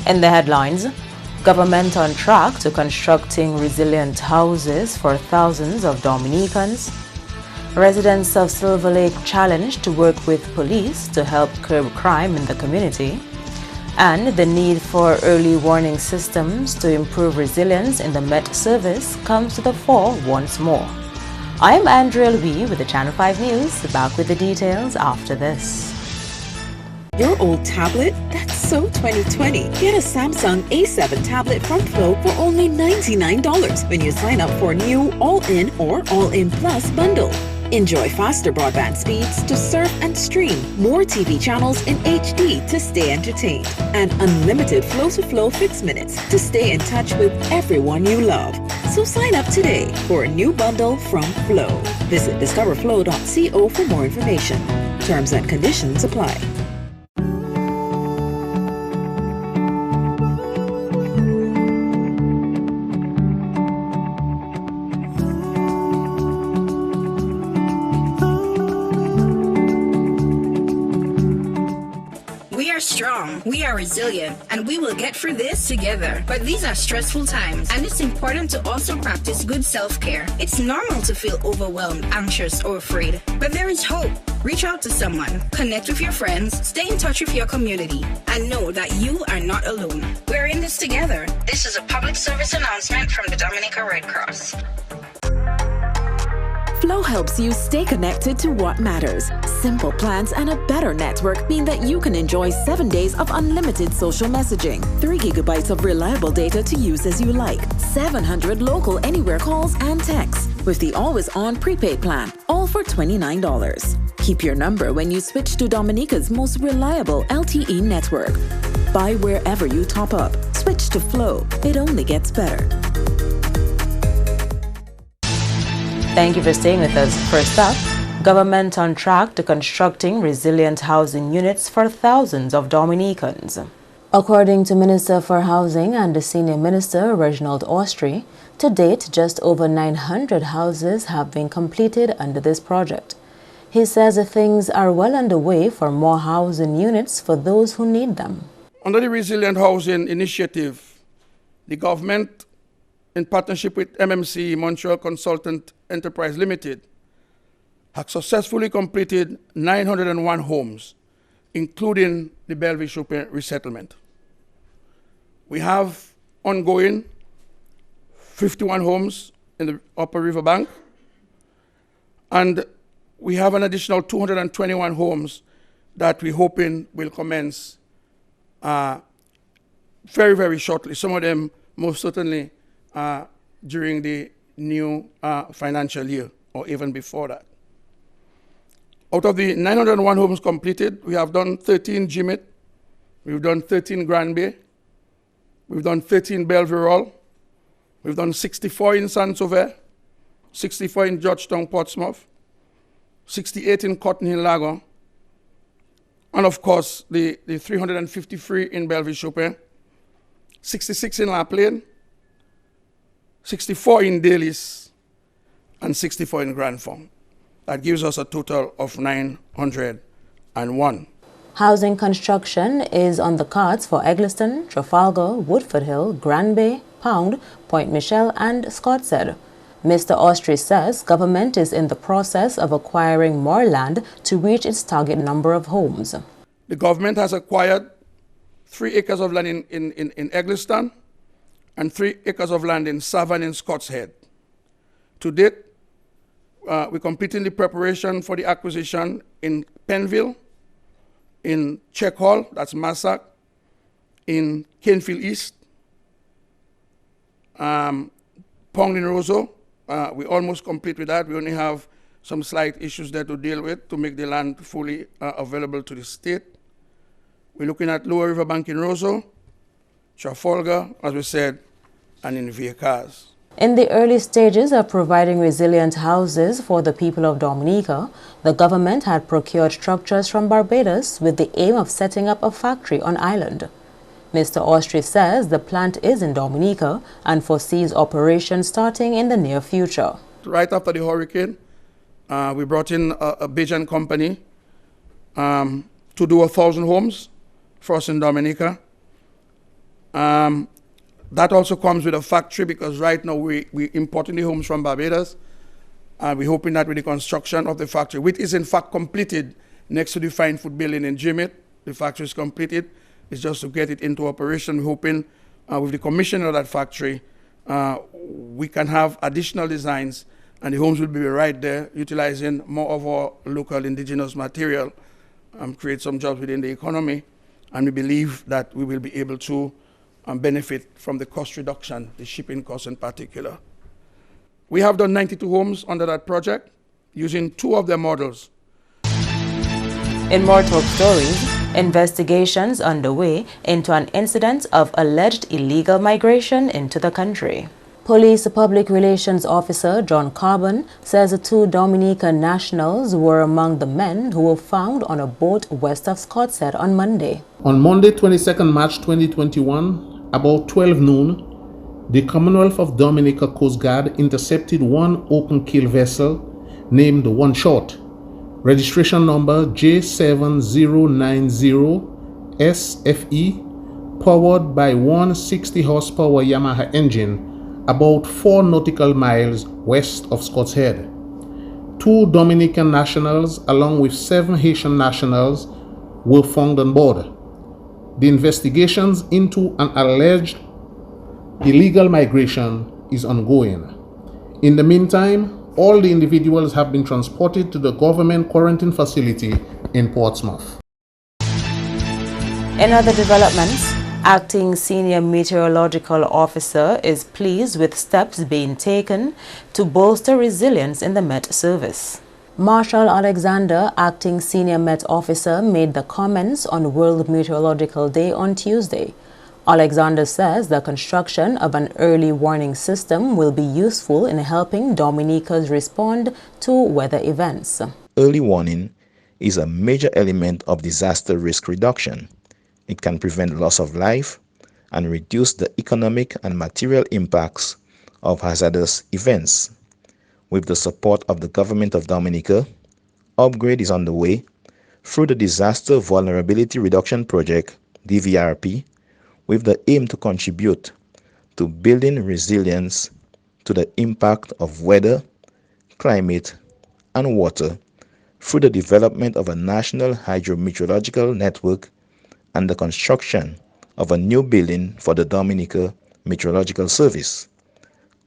In the headlines, government on track to constructing resilient houses for thousands of Dominicans. Residents of Silver Lake challenged to work with police to help curb crime in the community. And the need for early warning systems to improve resilience in the Met service comes to the fore once more. I'm Andrea Louis with the Channel 5 News, back with the details after this. Your old tablet? That's so 2020. Get a Samsung A7 tablet from Flow for only $99 when you sign up for a new All-In or All-In Plus bundle. Enjoy faster broadband speeds to surf and stream, more TV channels in HD to stay entertained, and unlimited flow-to-flow fixed minutes to stay in touch with everyone you love. So sign up today for a new bundle from Flow. Visit discoverflow.co for more information. Terms and conditions apply. We are strong, we are resilient, and we will get through this together. But these are stressful times, and it's important to also practice good self-care. It's normal to feel overwhelmed, anxious, or afraid, but there is hope. Reach out to someone, connect with your friends, stay in touch with your community, and know that you are not alone. We're in this together. This is a public service announcement from the Dominica Red Cross. Flow helps you stay connected to what matters. Simple plans and a better network mean that you can enjoy 7 days of unlimited social messaging, 3 gigabytes of reliable data to use as you like, 700 local anywhere calls and texts, with the always-on prepaid plan, all for $29. Keep your number when you switch to Dominica's most reliable LTE network. Buy wherever you top up. Switch to Flow. It only gets better. Thank you for staying with us. First up, government on track to constructing resilient housing units for thousands of Dominicans. According to Minister for Housing and the Senior Minister, Reginald Austri, to date, just over 900 houses have been completed under this project. He says things are well underway for more housing units for those who need them. Under the Resilient Housing Initiative, the government, in partnership with MMC, Montreal Consultant Enterprise Limited, has successfully completed 901 homes, including the Bellevue-Chopin resettlement. We have ongoing 51 homes in the Upper Riverbank, and we have an additional 221 homes that we're hoping will commence very, very shortly. Some of them most certainly during the new financial year or even before that. Out of the 901 homes completed, we have done 13 Jimmet, we've done 13 Grand Bay, we've done 13 Bellevue, we've done 64 in Saint-Sauveur, 64 in Georgetown, Portsmouth, 68 in Cotton Hill, Lago, and of course the 353 in Bellevue-Chopin, 66 in La Plaine, 64 in Dalis, and 64 in Grand Fond. That gives us a total of 901. Housing construction is on the cards for Eggleston, Trafalgar, Woodford Hill, Grand Bay, Pound, Point Michel, and Scottshead. Mr. Austri says government is in the process of acquiring more land to reach its target number of homes. The government has acquired 3 acres of land in Eggleston and 3 acres of land in Savannah and Scottshead. To date, we're completing the preparation for the acquisition in Penville, in Check Hall, that's Massac, in Canefield East, Pong in Roseau. We're almost complete with that. We only have some slight issues there to deal with to make the land fully available to the state. We're looking at Lower Riverbank in Roseau, Trafalgar, as we said, and in Viacars. In the early stages of providing resilient houses for the people of Dominica, the government had procured structures from Barbados with the aim of setting up a factory on island. Mr. Austri says the plant is in Dominica and foresees operations starting in the near future. Right after the hurricane, we brought in a Bajan company to do 1,000 homes for us in Dominica. That also comes with a factory, because right now we're importing the homes from Barbados. And we're hoping that with the construction of the factory, which is in fact completed next to the Fine Food building in Jimmet, the factory is completed. It's just to get it into operation. We're hoping with the commissioning of that factory, we can have additional designs, and the homes will be right there, utilizing more of our local indigenous material, create some jobs within the economy. And we believe that we will be able to benefit from the cost reduction, the shipping costs in particular. We have done 92 homes under that project, using 2 of their models. In more top stories, investigations underway into an incident of alleged illegal migration into the country. Police Public Relations Officer John Carbon says the 2 Dominican nationals were among the men who were found on a boat west of Scotshead on Monday. On Monday, 22nd March 2021, about 12 noon, the Commonwealth of Dominica Coast Guard intercepted one open keel vessel named One Shot, registration number J7090 SFE, powered by 160 horsepower Yamaha engine, about 4 nautical miles west of Scotshead. 2 Dominican nationals along with 7 Haitian nationals were found on board. The investigations into an alleged illegal migration is ongoing. In the meantime, all the individuals have been transported to the government quarantine facility in Portsmouth. In other developments, Acting Senior Meteorological Officer is pleased with steps being taken to bolster resilience in the Met Service. Marshal Alexander, Acting Senior Met Officer, made the comments on World Meteorological Day on Tuesday. Alexander says the construction of an early warning system will be useful in helping Dominicans respond to weather events. Early warning is a major element of disaster risk reduction. It can prevent loss of life and reduce the economic and material impacts of hazardous events. With the support of the Government of Dominica, upgrade is underway through the Disaster Vulnerability Reduction Project, DVRP, with the aim to contribute to building resilience to the impact of weather, climate, and water through the development of a national hydrometeorological network and the construction of a new building for the Dominica Meteorological Service,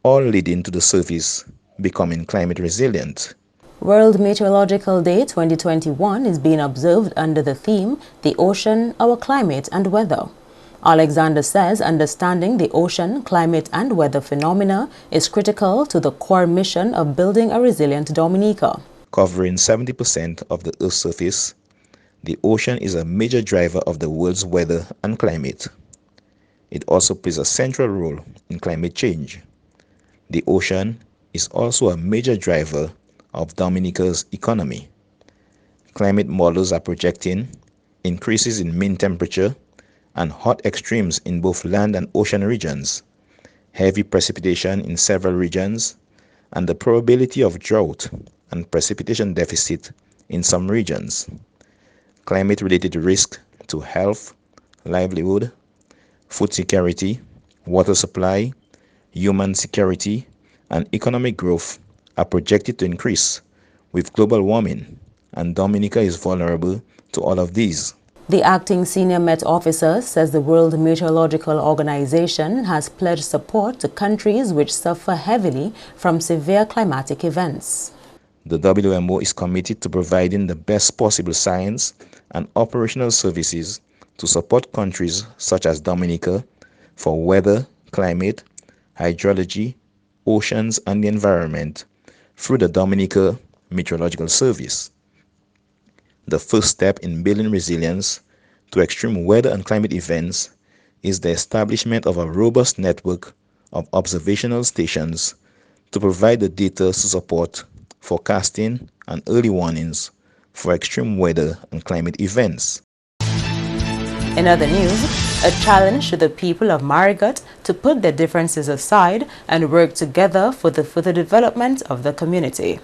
all leading to the service becoming climate resilient. World Meteorological Day 2021 is being observed under the theme, The Ocean, Our Climate and Weather. Alexander says understanding the ocean, climate and weather phenomena is critical to the core mission of building a resilient Dominica. Covering 70% of the Earth's surface, the ocean is a major driver of the world's weather and climate. It also plays a central role in climate change. The ocean is also a major driver of Dominica's economy. Climate models are projecting increases in mean temperature and hot extremes in both land and ocean regions, heavy precipitation in several regions, and the probability of drought and precipitation deficit in some regions. Climate-related risk to health, livelihood, food security, water supply, human security, and economic growth are projected to increase with global warming, and Dominica is vulnerable to all of these. The Acting Senior Met Officer says the World Meteorological Organization has pledged support to countries which suffer heavily from severe climatic events. The WMO is committed to providing the best possible science and operational services to support countries such as Dominica for weather, climate, hydrology, oceans, and the environment through the Dominica Meteorological Service. The first step in building resilience to extreme weather and climate events is the establishment of a robust network of observational stations to provide the data to support forecasting and early warnings for extreme weather and climate events. In other news, a challenge to the people of Marigot to put their differences aside and work together for the further development of the community.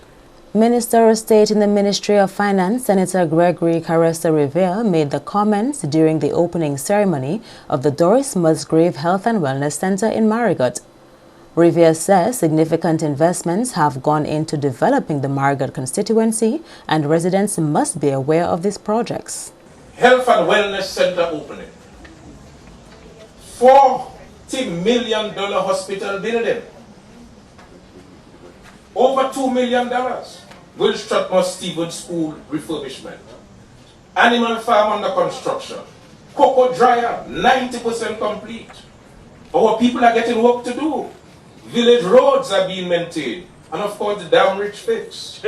Minister of State in the Ministry of Finance, Senator Gregory Caressa-Rivera, made the comments during the opening ceremony of the Doris Musgrave Health and Wellness Center in Marigot. Rivera says significant investments have gone into developing the Marigot constituency and residents must be aware of these projects. Health and Wellness Center opening. $40 million hospital building. Over $2 million. Will Strathmore Stevens School refurbishment. Animal farm under construction. Cocoa dryer, 90% complete. Our people are getting work to do. Village roads are being maintained. And of course the dam ridge fixed.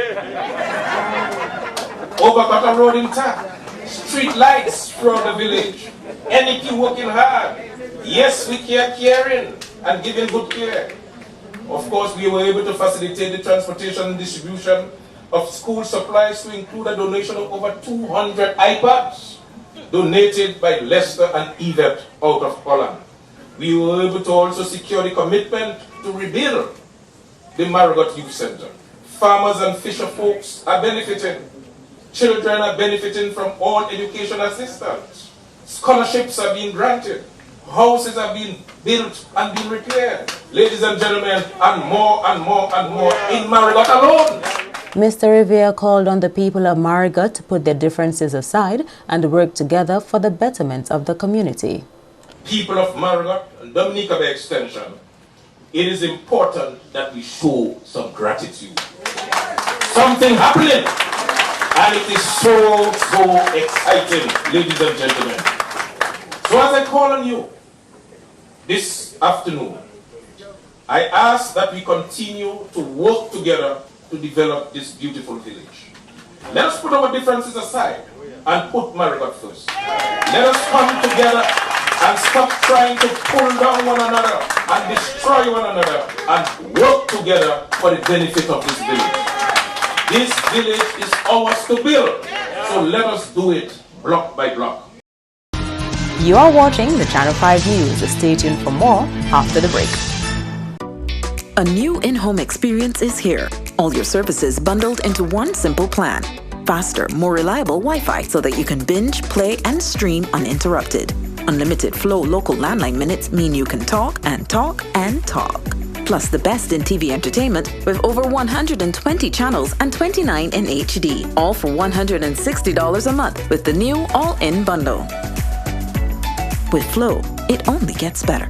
Overcutter road intact. Street lights throughout the village. NEP working hard. Yes, we care caring and giving good care. Of course, we were able to facilitate the transportation and distribution of school supplies to include a donation of over 200 iPads donated by Lester and Yvette out of Holland. We were able to also secure the commitment to rebuild the Marigot Youth Center. Farmers and fisher folks are benefiting. Children are benefiting from all education assistance. Scholarships are being granted. Houses are being built and being repaired. Ladies and gentlemen, and more and more and more in Marigot alone. Mr. Rivera called on the people of Marigot to put their differences aside and work together for the betterment of the community. People of Marigot and Dominica by extension, it is important that we show some gratitude. Something happening, and it is so exciting, ladies and gentlemen. So as I call on you this afternoon, I ask that we continue to work together to develop this beautiful village. Let us put our differences aside and put Marigot first. Let us come together and stop trying to pull down one another and destroy one another and work together for the benefit of this village. This village is ours to build, so let us do it block by block. You are watching the Channel 5 News. Stay tuned for more after the break. A new in-home experience is here. All your services bundled into one simple plan. Faster, more reliable Wi-Fi so that you can binge, play, and stream uninterrupted. Unlimited flow local landline minutes mean you can talk and talk and talk. Plus the best in TV entertainment with over 120 channels and 29 in HD. All for $160 a month with the new all-in bundle. With Flow, it only gets better.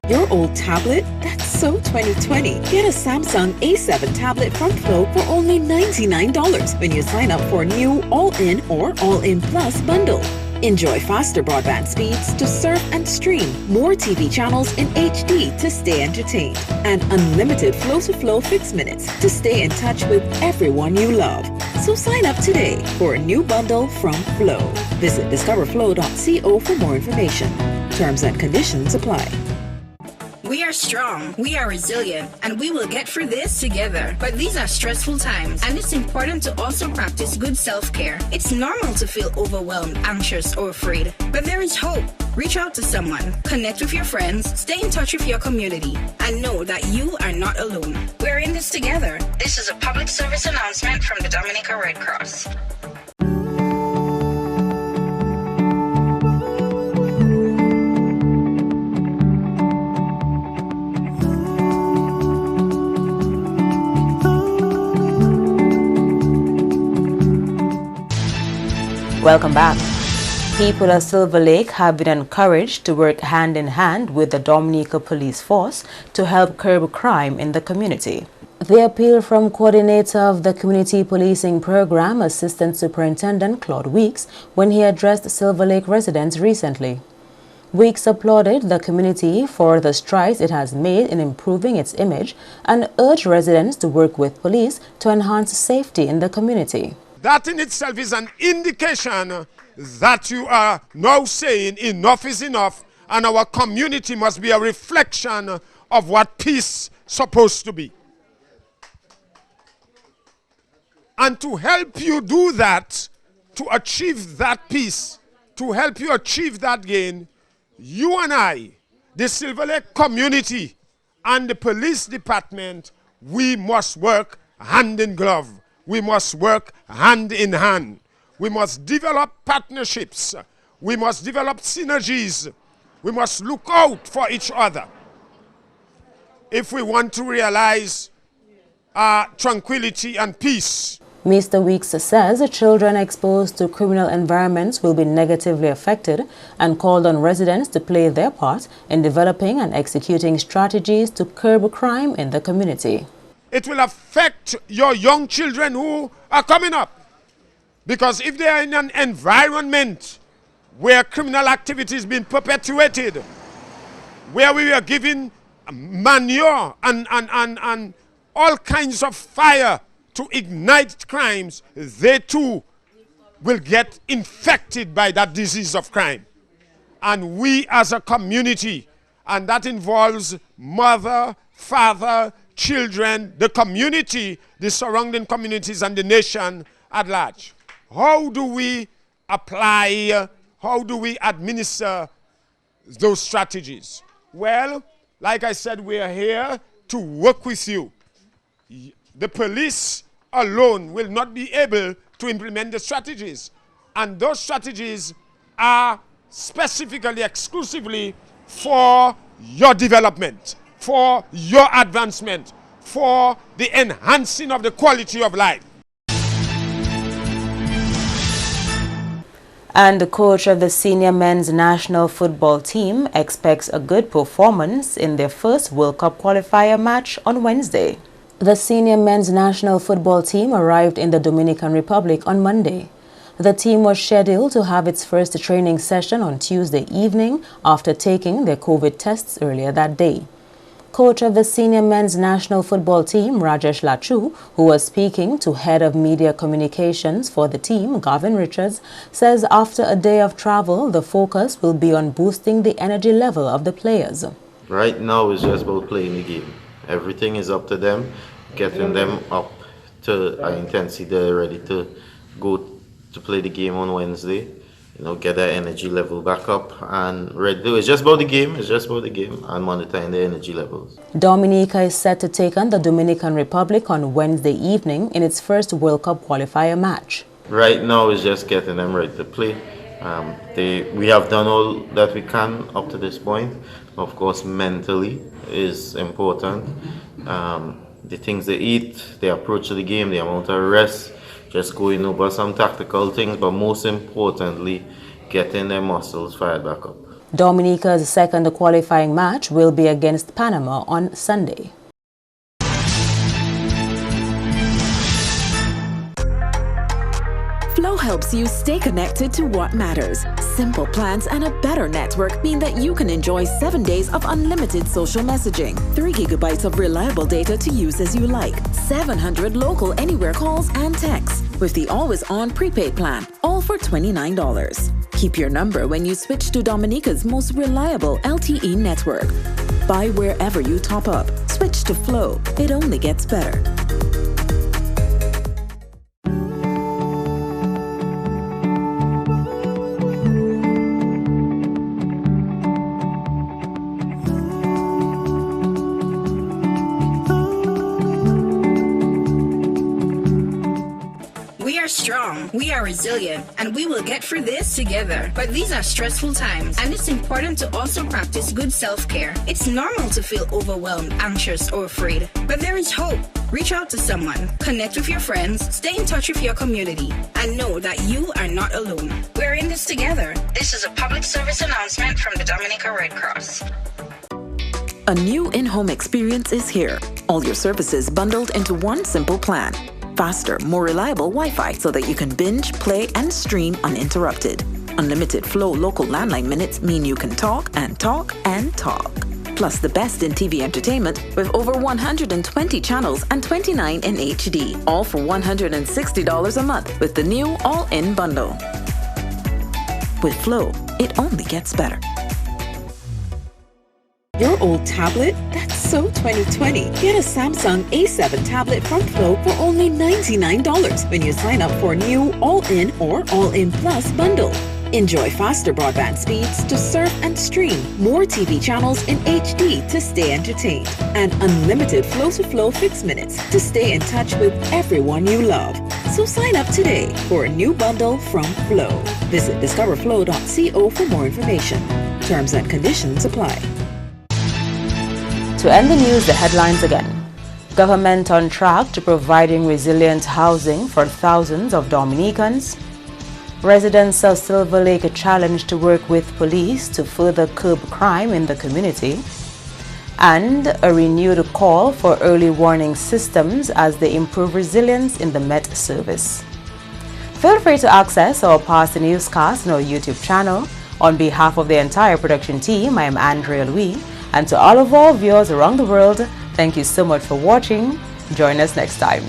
Your old tablet? That's so 2020. Get a Samsung A7 tablet from Flow for only $99 when you sign up for a new All-In or All-In Plus bundle. Enjoy faster broadband speeds to surf and stream, more TV channels in HD to stay entertained, and unlimited flow-to-flow fixed minutes to stay in touch with everyone you love. So sign up today for a new bundle from Flow. Visit discoverflow.co for more information. Terms and conditions apply. We are strong, we are resilient, and we will get through this together. But these are stressful times, and it's important to also practice good self-care. It's normal to feel overwhelmed, anxious, or afraid. But there is hope. Reach out to someone, connect with your friends, stay in touch with your community, and know that you are not alone. We're in this together. This is a public service announcement from the Dominica Red Cross. Welcome back. People of Silver Lake have been encouraged to work hand in hand with the Dominica Police Force to help curb crime in the community. The appeal from coordinator of the Community Policing Program, Assistant Superintendent Claude Weeks, when he addressed Silver Lake residents recently. Weeks applauded the community for the strides it has made in improving its image and urged residents to work with police to enhance safety in the community. That in itself is an indication that you are now saying enough is enough, and our community must be a reflection of what peace is supposed to be. And to help you do that, to achieve that peace, to help you achieve that gain, you and I, the Silver Lake community and the police department, we must work hand in glove. We must work hand in hand. We must develop partnerships. We must develop synergies. We must look out for each other if we want to realize tranquility and peace. Mr. Weeks says children exposed to criminal environments will be negatively affected and called on residents to play their part in developing and executing strategies to curb crime in the community. It will affect your young children who are coming up, because if they are in an environment where criminal activity is being perpetuated, where we are giving manure and all kinds of fire to ignite crimes, they too will get infected by that disease of crime. And we as a community, and that involves mother, father, children, the community, the surrounding communities, and the nation at large. How do we apply, how do we administer those strategies? Well, like I said, we are here to work with you. The police alone will not be able to implement the strategies. And those strategies are specifically, exclusively for your development, for your advancement, for the enhancing of the quality of life. And the coach of the senior men's national football team expects a good performance in their first World Cup qualifier match on Wednesday. The senior men's national football team arrived in the Dominican Republic on Monday. The team was scheduled to have its first training session on Tuesday evening after taking their COVID tests earlier that day. Coach of the senior men's national football team, Rajesh Lachu, who was speaking to head of media communications for the team, Gavin Richards, says after a day of travel, the focus will be on boosting the energy level of the players. Right now it's just about playing the game. Everything is up to them, getting them up to an intensity they're ready to go to play the game on Wednesday. You know, get their energy level back up and ready. It's just about the game. It's just about the game and monitoring the energy levels. Dominica is set to take on the Dominican Republic on Wednesday evening in its first World Cup qualifier match. Right now it's just getting them ready to play. We have done all that we can up to this point. Of course, mentally is important. The things they eat, the approach to the game, the amount of rest, just going over some tactical things, but most importantly, getting their muscles fired back up. Dominica's second qualifying match will be against Panama on Sunday. Flow helps you stay connected to what matters. Simple plans and a better network mean that you can enjoy 7 days of unlimited social messaging, 3 gigabytes of reliable data to use as you like, 700 local anywhere calls and texts with the always-on prepaid plan, all for $29. Keep your number when you switch to Dominica's most reliable LTE network. Buy wherever you top up. Switch to Flow. It only gets better. We are strong, we are resilient, and we will get through this together. But these are stressful times, and it's important to also practice good self-care. It's normal to feel overwhelmed, anxious, or afraid, but there is hope. Reach out to someone, connect with your friends, stay in touch with your community, and know that you are not alone. We're in this together. This is a public service announcement from the Dominica Red Cross. A new in-home experience is here. All your services bundled into one simple plan. Faster, more reliable Wi-Fi so that you can binge, play, and stream uninterrupted. Unlimited Flow local landline minutes mean you can talk and talk and talk. Plus the best in TV entertainment with over 120 channels and 29 in HD, all for $160 a month with the new all-in bundle. With Flow, it only gets better. Your old tablet? That's so 2020. Get a Samsung A7 tablet from Flow for only $99 when you sign up for a new All-In or All-In Plus bundle. Enjoy faster broadband speeds to surf and stream, more TV channels in HD to stay entertained, and unlimited flow-to-flow fixed minutes to stay in touch with everyone you love. So sign up today for a new bundle from Flow. Visit discoverflow.co for more information. Terms and conditions apply. To end the news, the headlines again. Government on track to providing resilient housing for thousands of Dominicans. Residents of Silver Lake challenged to work with police to further curb crime in the community. And a renewed call for early warning systems as they improve resilience in the Met service. Feel free to access our past newscasts on our YouTube channel. On behalf of the entire production team, I am Andrea Louis, and to all of our viewers around the world, thank you so much for watching. Join us next time.